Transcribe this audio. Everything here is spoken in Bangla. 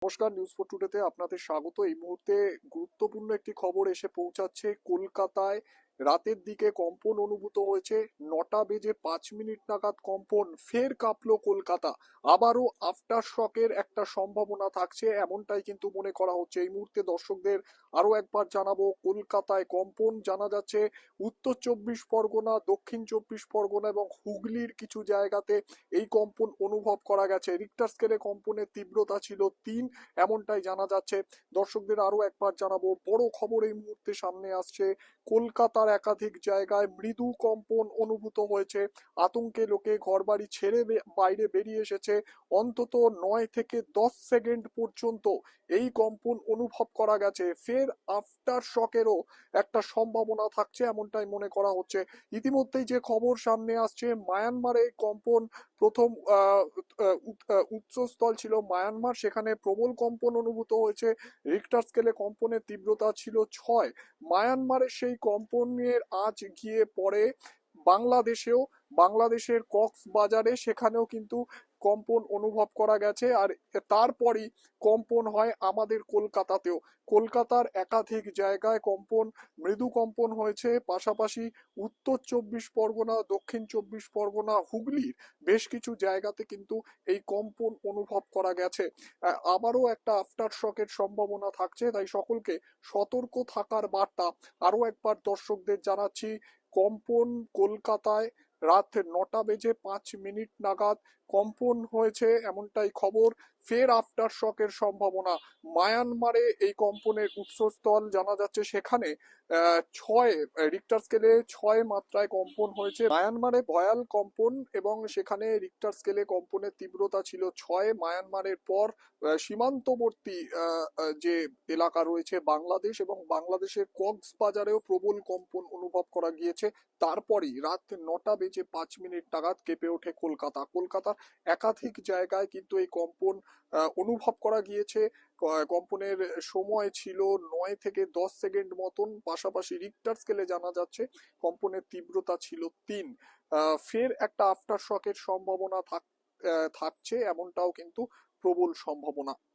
নমস্কার, নিউজ ফর টুডেতে আপনাদের স্বাগত। এই মুহূর্তে গুরুত্বপূর্ণ একটি খবর এসে পৌঁছাচ্ছে। কলকাতায় রাতের দিকে কম্পন অনুভূত হয়েছে। 9:05 নাগাদ কম্পন, ফের কাঁপলো কলকাতা। আবারও আফটার শকের একটা সম্ভাবনা থাকছে, এমনটাই কিন্তু মনে করা হচ্ছে। এই মুহূর্তে দর্শকদের আরো একবার জানাবো, কলকাতায় কম্পন জানা যাচ্ছে। উত্তর চব্বিশ পরগনা, দক্ষিণ চব্বিশ পরগনা এবং হুগলির কিছু জায়গাতে এই কম্পন অনুভব করা গেছে। রিক্টার স্কেলে কম্পনের তীব্রতা ছিল 3, এমনটাই জানা যাচ্ছে। দর্শকদের আরো একবার জানাবো, বড় খবর এই মুহূর্তে সামনে আসছে। কলকাতার একাধিক জায়গায় মৃদু কম্পন অনুভূত হয়েছে। আতঙ্কে লোকে ঘরবাড়ি ছেড়ে বাইরে বেরিয়ে এসেছে। অন্তত 9 থেকে 10 সেকেন্ড পর্যন্ত এই কম্পন অনুভব করা গেছে। ফের আফটার শকেরও একটা সম্ভাবনা থাকছে, এমনটাই মনে করা হচ্ছে। ইতিমধ্যেই যে খবর সামনে আসছে, মায়ানমারে কম্পন প্রথম উৎসস্থল ছিল মায়ানমার, সেখানে প্রবল কম্পন অনুভূত হয়েছে। রিক্টার স্কেলে কম্পনের তীব্রতা ছিল 6। মায়ানমারের সেই কম্পনের আজ গিয়ে পড়ে বাংলাদেশেও। বাংলাদেশের কক্সবাজারে, সেখানেও কিন্তু কম্পন অনুভব করা গেছে। আর তারপরই কম্পন হয় আমাদের কলকাতাতেও। কলকাতার একাধিক জায়গায় কম্পন, মৃদু কম্পন হয়েছে। পাশাপাশি উত্তর চব্বিশ পরগনা, দক্ষিণ চব্বিশ পরগনা, হুগলির বেশ কিছু জায়গাতে কিন্তু এই কম্পন অনুভব করা গেছে। আবারও একটা আফটার শকের সম্ভাবনা থাকছে, তাই সকলকে সতর্ক থাকার বার্তা আরো একবার দর্শকদের জানাচ্ছি। কম্পন কলকাতায় রাত 9:05 নাগাদ কম্পন হয়েছে, এমনটাই খবর। ফের আফটার শকের সম্ভাবনা। মায়ানমারে এই কম্পনের উৎসস্থল জানা যাচ্ছে, সেখানে 6, রিক্টার স্কেলে 6 মাত্রায় কম্পন হয়েছে। মায়ানমারে ভয়াল কম্পন এবং সেখানে রিক্টার স্কেলে কম্পনের তীব্রতা ছিল 6। মায়ানমারের পর সীমান্তবর্তী যে এলাকা রয়েছে বাংলাদেশ, এবং বাংলাদেশের কক্সবাজারেও প্রবল কম্পন অনুভব করা গিয়েছে। তারপরই রাত 9:05 নাগাদ কেঁপে ওঠে কলকাতা। কলকাতার একাধিক জায়গায় কিন্তু এই কম্পন অনুভব করা গিয়েছে। কম্পনের সময় ছিল 9 থেকে 10 সেকেন্ড মতন। পাশাপাশি রিক্টার স্কেলে জানা যাচ্ছে কম্পনের তীব্রতা ছিল 3। ফের একটা আফটার শকের সম্ভাবনা থাকছে, এমনটাও কিন্তু প্রবল সম্ভাবনা।